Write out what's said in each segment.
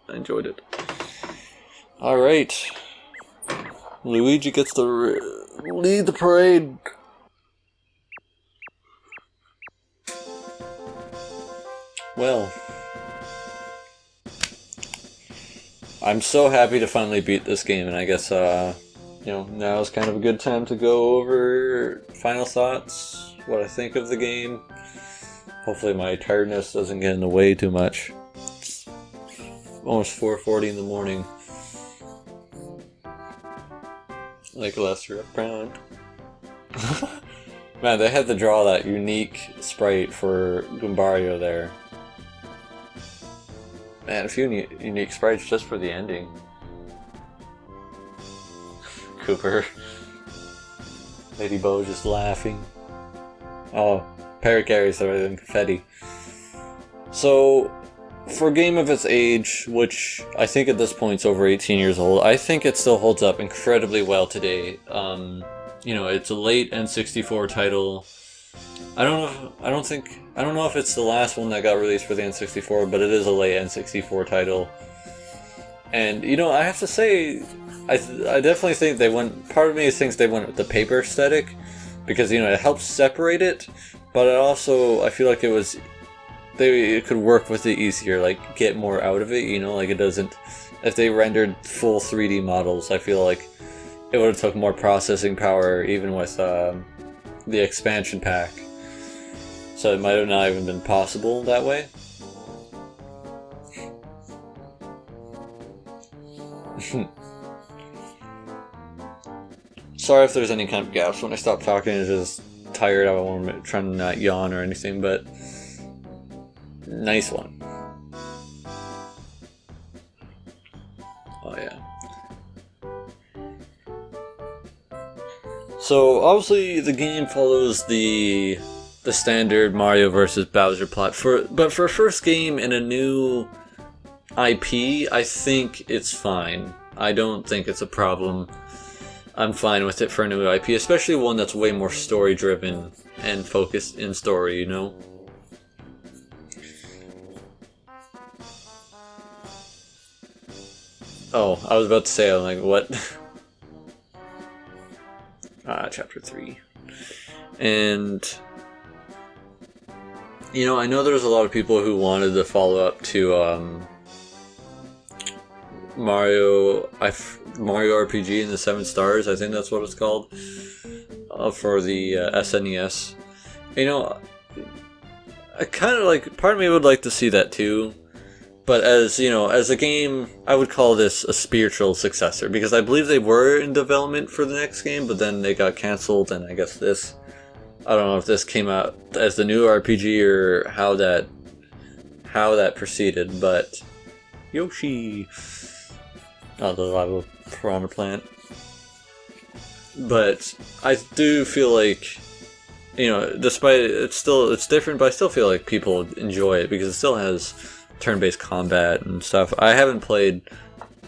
I enjoyed it. Alright. Luigi gets to lead the parade. Well, I'm so happy to finally beat this game, and I guess, now is kind of a good time to go over final thoughts, what I think of the game. Hopefully my tiredness doesn't get in the way too much. It's almost 4:40 in the morning. Like Lester Brown. Man, they had to draw that unique sprite for Goombario there. Man, a few unique sprites just for the ending. Cooper. Lady Bo just laughing. Oh, parrot carries rather than confetti. So, for a game of its age, which I think at this point is over 18 years old, I think it still holds up incredibly well today. It's a late N64 title. I don't know if it's the last one that got released for the N64, but it is a late N64 title. And I have to say, I definitely think they went. Part of me thinks they went with the paper aesthetic because it helps separate it, but I feel like it could work with it easier, like get more out of it. Like it doesn't. If they rendered full 3D models, I feel like it would have took more processing power, even with the expansion pack. So it might have not even been possible that way. Sorry if there's any kind of gaps when I stop talking. It's just tired. I wasn't trying to not yawn or anything, but nice one. Oh yeah. So obviously the game follows the standard Mario vs. Bowser plot. But for a first game in a new IP, I think it's fine. I don't think it's a problem. I'm fine with it for a new IP, especially one that's way more story driven and focused in story, Oh, I was about to say, I'm like, what? Chapter 3. And I know there's a lot of people who wanted the follow-up to Mario RPG and the 7 Stars, I think that's what it's called, for the SNES. I kind of like, part of me would like to see that too, but as a game, I would call this a spiritual successor, because I believe they were in development for the next game, but then they got cancelled, and I guess I don't know if this came out as the new RPG or how that proceeded, but Yoshi. Oh, the lava piranha plant. But I do feel like, despite it's different, but I still feel like people enjoy it because it still has turn-based combat and stuff. I haven't played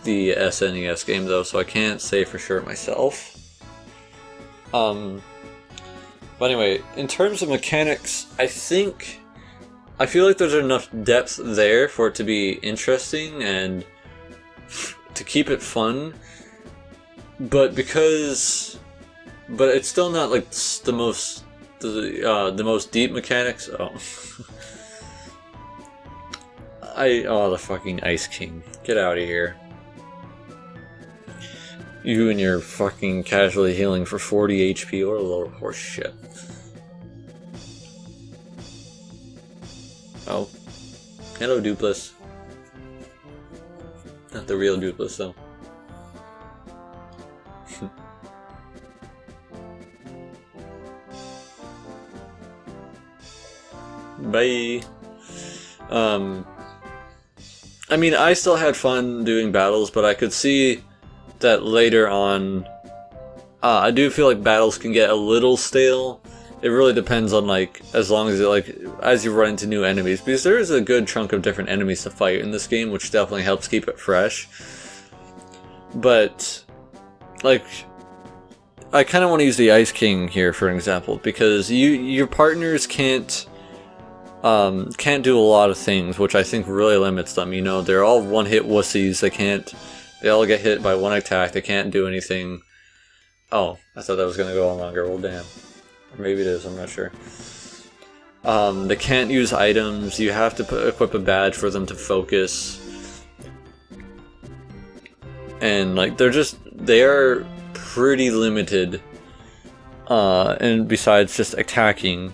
the SNES game though, so I can't say for sure myself. But anyway, in terms of mechanics, I feel like there's enough depth there for it to be interesting and to keep it fun, but it's still not like the most deep mechanics. The fucking Ice King, get out of here! You and your fucking casually healing for 40 HP or a little horse shit. Oh, hello Dupless. Not the real Dupless, though. Bye. I mean, I still had fun doing battles, but I could see that later on. I do feel like battles can get a little stale. It really depends on, as long as as you run into new enemies, because there is a good chunk of different enemies to fight in this game, which definitely helps keep it fresh. But, I kind of want to use the Ice King here for an example, because your partners can't can't do a lot of things, which I think really limits them. You know, they're all one-hit wussies. They all get hit by one attack. They can't do anything. Oh, I thought that was going to go on longer. Well, damn. Or maybe it is, I'm not sure. They can't use items. You have to equip a badge for them to focus. And, like, they are pretty limited. And besides just attacking.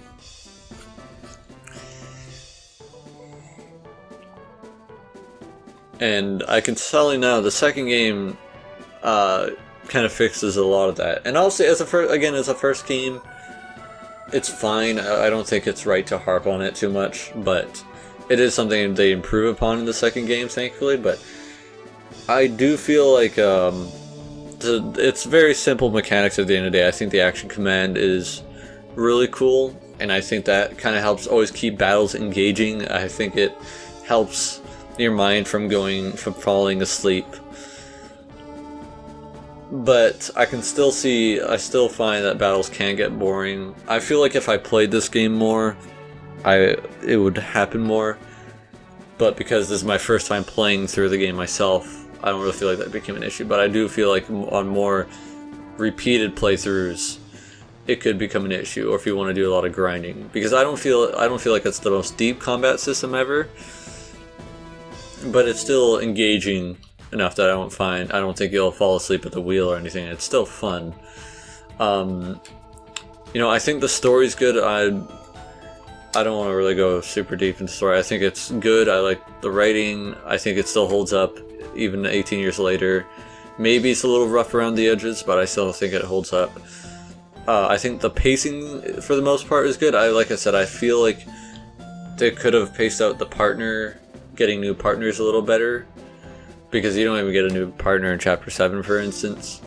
And I can tell you now, the second game kind of fixes a lot of that. And I'll say, as a first game, it's fine. I don't think it's right to harp on it too much, but it is something they improve upon in the second game, thankfully. But I do feel like it's very simple mechanics at the end of the day. I think the action command is really cool, and I think that kind of helps always keep battles engaging. I think it helps your mind from falling asleep. But I still find that battles can get boring. I feel like if I played this game more, it would happen more. But because this is my first time playing through the game myself, I don't really feel like that became an issue. But I do feel like on more repeated playthroughs, it could become an issue, or if you want to do a lot of grinding. Because I don't feel like it's the most deep combat system ever. But it's still engaging enough that I don't think you'll fall asleep at the wheel or anything. It's still fun. You know, I think the story's good. I don't want to really go super deep into the story. I think it's good. I like the writing. I think it still holds up even 18 years later. Maybe it's a little rough around the edges, but I still think it holds up. I think the pacing for the most part is good. Like I said, I feel like they could have paced out getting new partners a little better, because you don't even get a new partner in Chapter 7, for instance.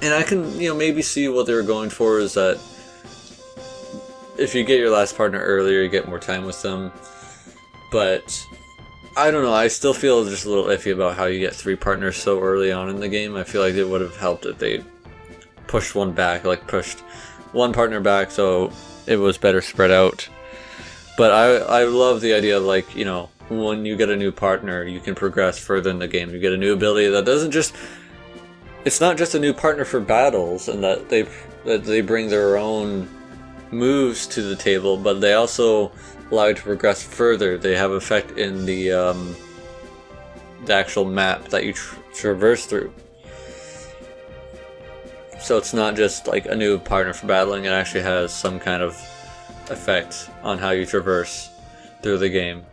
And I can, maybe see what they were going for is that if you get your last partner earlier, you get more time with them. But I don't know, I still feel just a little iffy about how you get 3 partners so early on in the game. I feel like it would have helped if they pushed one partner back so it was better spread out. But I love the idea of, like, when you get a new partner, you can progress further in the game. You get a new ability that doesn't just... It's not just a new partner for battles, and that they bring their own moves to the table, but they also allow you to progress further. They have effect in the actual map that you traverse through. So it's not just like a new partner for battling, it actually has some kind of effect on how you traverse through the game.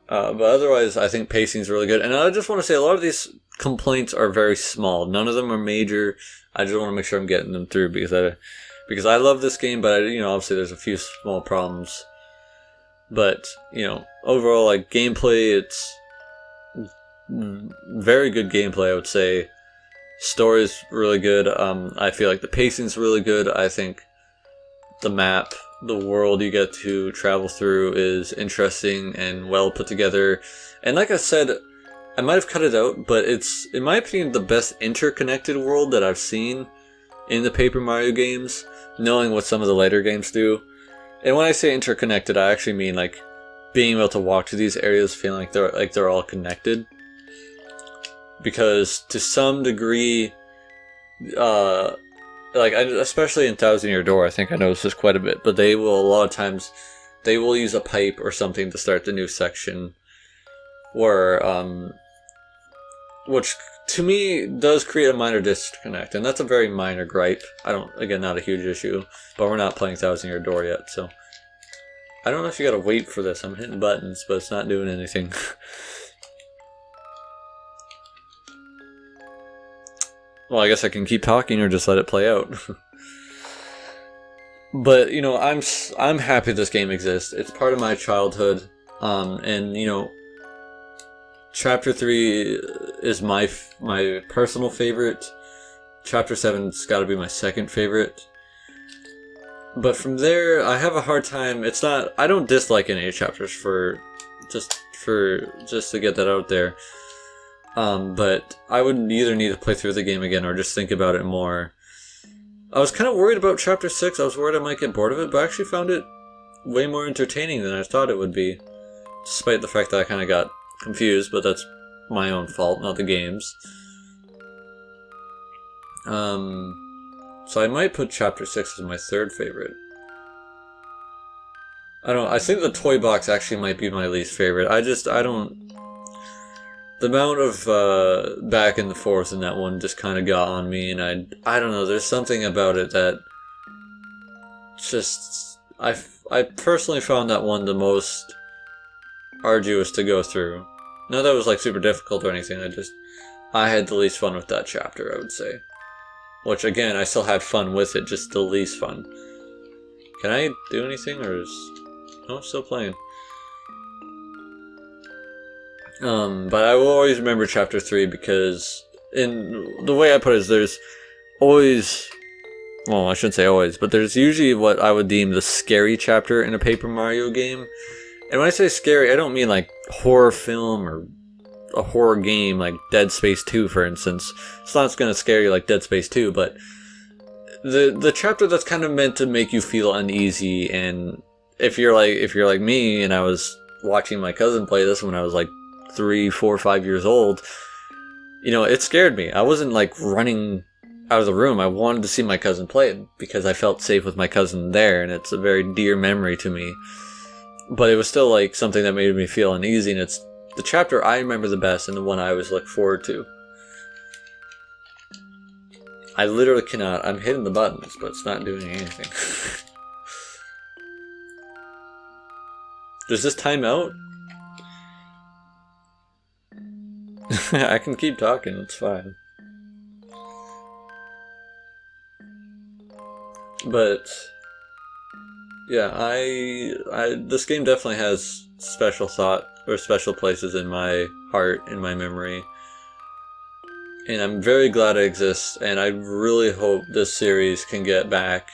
But otherwise, I think pacing is really good. And I just want to say, a lot of these complaints are very small. None of them are major. I just want to make sure I'm getting them through because I love this game, but obviously there's a few small problems. But, overall, like, gameplay, it's very good gameplay, I would say. Story's really good. I feel like the pacing's really good. I think the map, the world you get to travel through is interesting and well put together. And like I said, I might have cut it out, but it's, in my opinion, the best interconnected world that I've seen in the Paper Mario games, knowing what some of the later games do. And when I say interconnected, I actually mean, like, being able to walk to these areas feeling like they're all connected. Because to some degree, especially in Thousand Year Door, I think I noticed this quite a bit, but a lot of times, they will use a pipe or something to start the new section, which to me does create a minor disconnect, and that's a very minor gripe. Not a huge issue, but we're not playing Thousand Year Door yet, so I don't know if you gotta wait for this. I'm hitting buttons, but it's not doing anything. Well, I guess I can keep talking or just let it play out. But, I'm happy this game exists. It's part of my childhood. And, Chapter 3 is my personal favorite. Chapter 7's gotta be my second favorite. But from there, I have a hard time. I don't dislike any chapters just to get that out there. But I would either need to play through the game again or just think about it more. I was kind of worried about Chapter 6. I was worried I might get bored of it, but I actually found it way more entertaining than I thought it would be. Despite the fact that I kind of got confused, but that's my own fault, not the game's. So I might put Chapter 6 as my third favorite. I think the toy box actually might be my least favorite. I don't... The amount of back and forth in that one just kind of got on me, and I don't know, there's something about it that just... I personally found that one the most arduous to go through. Not that it was like super difficult or anything, I had the least fun with that chapter, I would say. Which again, I still had fun with it, just the least fun. Can I do anything, or is... Oh, I'm still playing. But I will always remember Chapter 3 because, in the way I put it is there's always, well, I shouldn't say always, but there's usually what I would deem the scary chapter in a Paper Mario game. And when I say scary, I don't mean like horror film or a horror game like Dead Space 2, for instance. It's not going to scare you like Dead Space 2, but the chapter that's kind of meant to make you feel uneasy. And if you're like me, and I was watching my cousin play this when I was like 3, 4, 5 years old, you know, it scared me. I wasn't like running out of the room. I wanted to see my cousin play it because I felt safe with my cousin there, and it's a very dear memory to me. But it was still like something that made me feel uneasy, and it's the chapter I remember the best and the one I always look forward to. I literally cannot. I'm hitting the buttons, but it's not doing anything. Does this time out? I can keep talking, it's fine. But yeah, this game definitely has special thought or special places in my heart, in my memory. And I'm very glad it exists, and I really hope this series can get back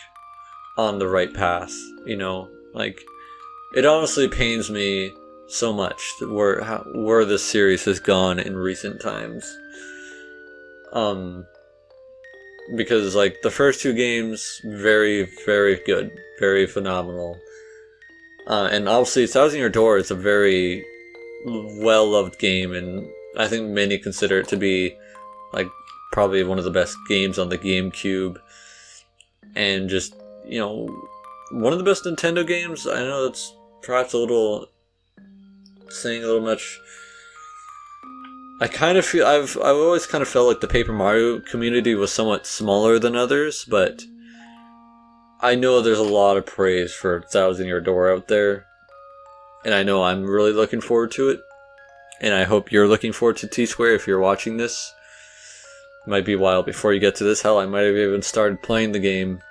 on the right path, you know? Like, it honestly pains me so much where this series has gone in recent times. Because like the first two games, very, very good, very phenomenal. And obviously, Thousand Year Door is a very well-loved game, and I think many consider it to be like probably one of the best games on the GameCube, and just, you know, one of the best Nintendo games. I know that's perhaps a little saying a little much. I kind of feel I've always kind of felt like the Paper Mario community was somewhat smaller than others, but I know there's a lot of praise for Thousand Year Door out there, and I know I'm really looking forward to it, and I hope you're looking forward to T-Square if you're watching this. It might be a while before you get to this. Hell, I might have even started playing the game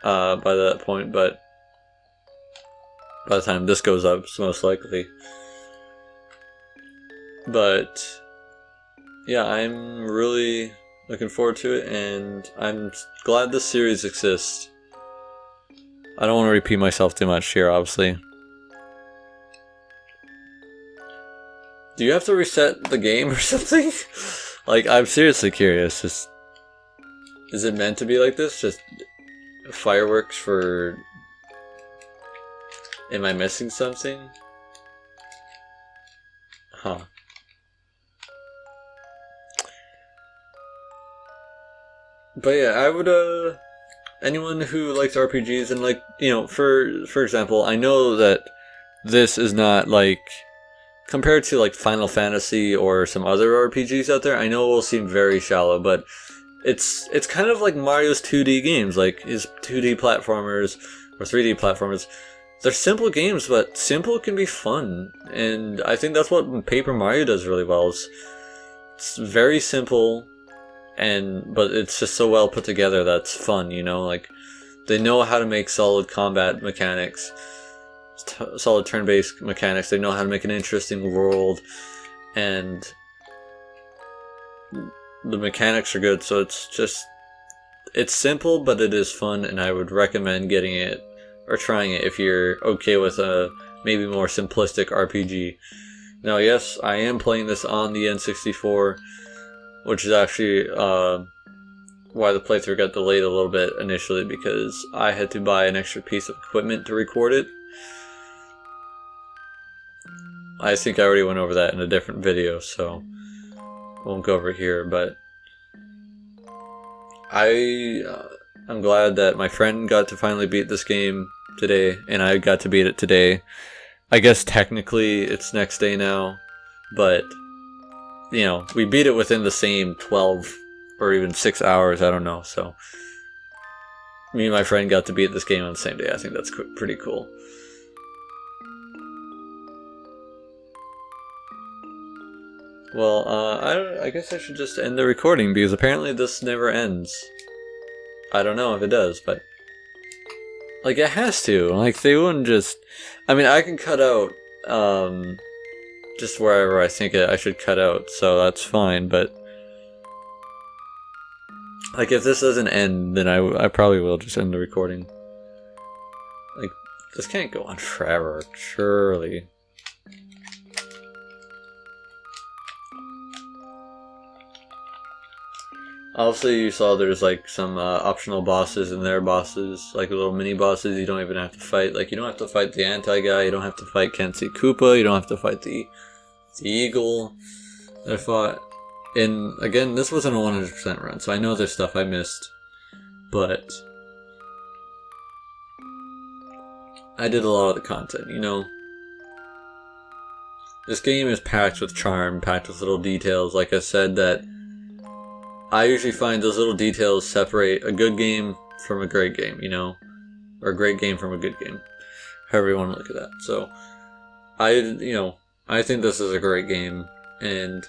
by that point, but by the time this goes up, it's most likely. But yeah, I'm really looking forward to it, and I'm glad this series exists. I don't want to repeat myself too much here, obviously. Do you have to reset the game or something? Like, I'm seriously curious. Is it meant to be like this? Just fireworks for... Am I missing something? Huh. But yeah, I would, anyone who likes RPGs, and like, you know, for example, I know that this is not like, compared to like Final Fantasy or some other RPGs out there, I know it will seem very shallow, but it's kind of like Mario's 2D games, like his 2D platformers or 3D platformers. They're simple games, but simple can be fun, and I think that's what Paper Mario does really well. It's very simple, but it's just so well put together that's fun, you know? Like, they know how to make solid combat mechanics, solid turn-based mechanics. They know how to make an interesting world, and the mechanics are good, so it's simple, but it is fun, and I would recommend getting it or trying it if you're okay with a maybe more simplistic RPG. Now, yes, I am playing this on the N64, which is actually why the playthrough got delayed a little bit initially, because I had to buy an extra piece of equipment to record it. I think I already went over that in a different video, so I won't go over here, but I'm glad that my friend got to finally beat this game today, and I got to beat it today. I guess technically it's next day now, but you know, we beat it within the same 12 or even 6 hours, I don't know, so me and my friend got to beat this game on the same day. I think that's pretty cool. Well, I guess I should just end the recording, because apparently this never ends. I don't know if it does, but like, it has to. Like, they wouldn't just... I mean, I can cut out, just wherever I think I should cut out, so that's fine, but like, if this doesn't end, then I probably will just end the recording. Like, this can't go on forever, surely. Obviously, you saw there's like some optional bosses and their bosses, like little mini bosses you don't even have to fight. Like, you don't have to fight the anti-guy, you don't have to fight Kenshi Koopa, you don't have to fight the eagle that I fought. And again, this wasn't a 100% run, so I know there's stuff I missed, but I did a lot of the content, you know? This game is packed with charm, packed with little details. Like I said, that I usually find those little details separate a good game from a great game, you know? Or a great game from a good game. However you want to look at that. So, I think this is a great game, and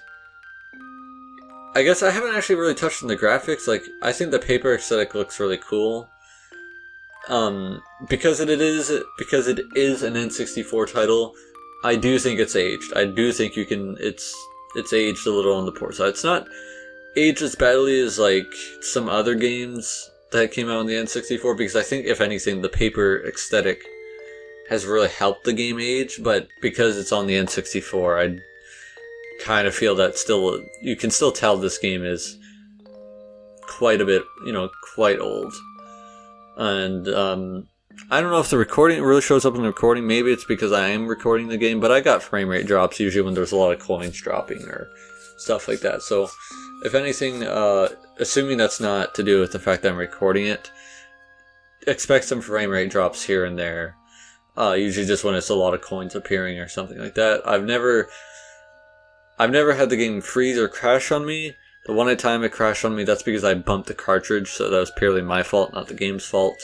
I guess I haven't actually really touched on the graphics. Like, I think the paper aesthetic looks really cool. Because it is an N64 title, I do think it's aged. I do think it's aged a little on the poor side. It's not aged as badly as like some other games that came out on the N64, because I think, if anything, the paper aesthetic has really helped the game age, but because it's on the N64, I kind of feel that you can still tell this game is quite a bit, quite old. And I don't know if the recording really shows up in the recording. Maybe it's because I am recording the game, but I got frame rate drops usually when there's a lot of coins dropping or stuff like that. So if anything, assuming that's not to do with the fact that I'm recording it, expect some frame rate drops here and there. Usually just when it's a lot of coins appearing or something like that. I've never had the game freeze or crash on me. The one time it crashed on me, that's because I bumped the cartridge, so that was purely my fault, not the game's fault.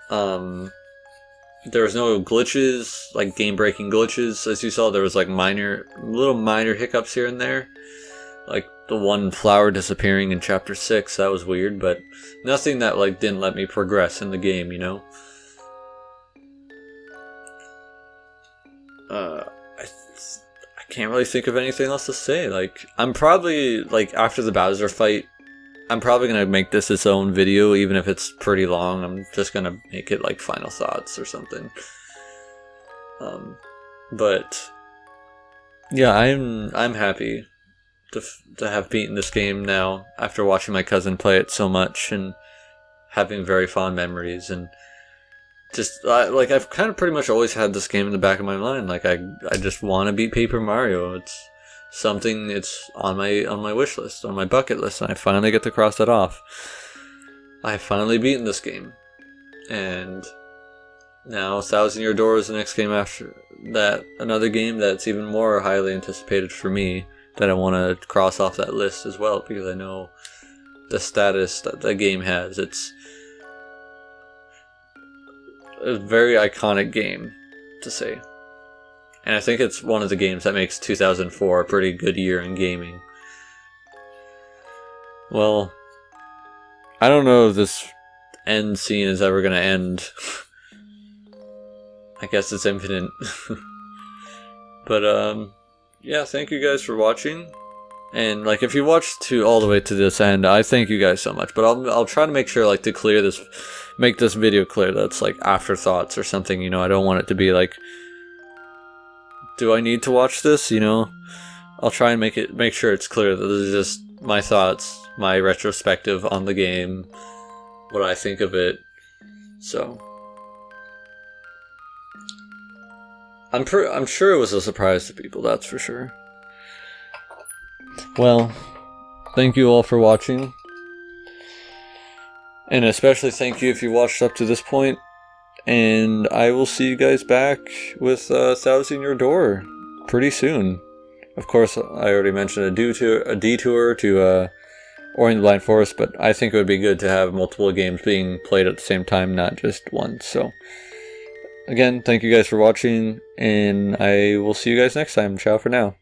There was no glitches, like game-breaking glitches. As you saw, there was like little minor hiccups here and there. Like the one flower disappearing in Chapter 6, that was weird, but nothing that like didn't let me progress in the game, you know? I can't really think of anything else to say. Like, I'm probably, like, after the Bowser fight, I'm probably gonna make this its own video, even if it's pretty long. I'm just gonna make it like final thoughts or something. But yeah, I'm happy to have beaten this game now after watching my cousin play it so much and having very fond memories, and just like, I've kind of pretty much always had this game in the back of my mind. Like, I just want to beat Paper Mario. It's something, it's on my wish list, on my bucket list, and I finally get to cross that off. I have finally beaten this game, and now Thousand Year Door is the next game after that. Another game that's even more highly anticipated for me, that I want to cross off that list as well, because I know the status that the game has. It's a very iconic game, to say. And I think it's one of the games that makes 2004 a pretty good year in gaming. Well, I don't know if this end scene is ever going to end. I guess it's infinite. But, yeah, thank you guys for watching. And, like, if you watched all the way to this end, I thank you guys so much. But I'll try to make sure, like, to clear this, make this video clear that's, like, afterthoughts or something, you know. I don't want it to be, like, do I need to watch this, you know? I'll try and make sure it's clear that this is just my thoughts, my retrospective on the game, what I think of it. So I'm sure it was a surprise to people, that's for sure. Well, thank you all for watching. And especially thank you if you watched up to this point. And I will see you guys back with Thousand Year Door pretty soon. Of course, I already mentioned a detour to Ori and the Blind Forest, but I think it would be good to have multiple games being played at the same time, not just one. So, again, thank you guys for watching, and I will see you guys next time. Ciao for now.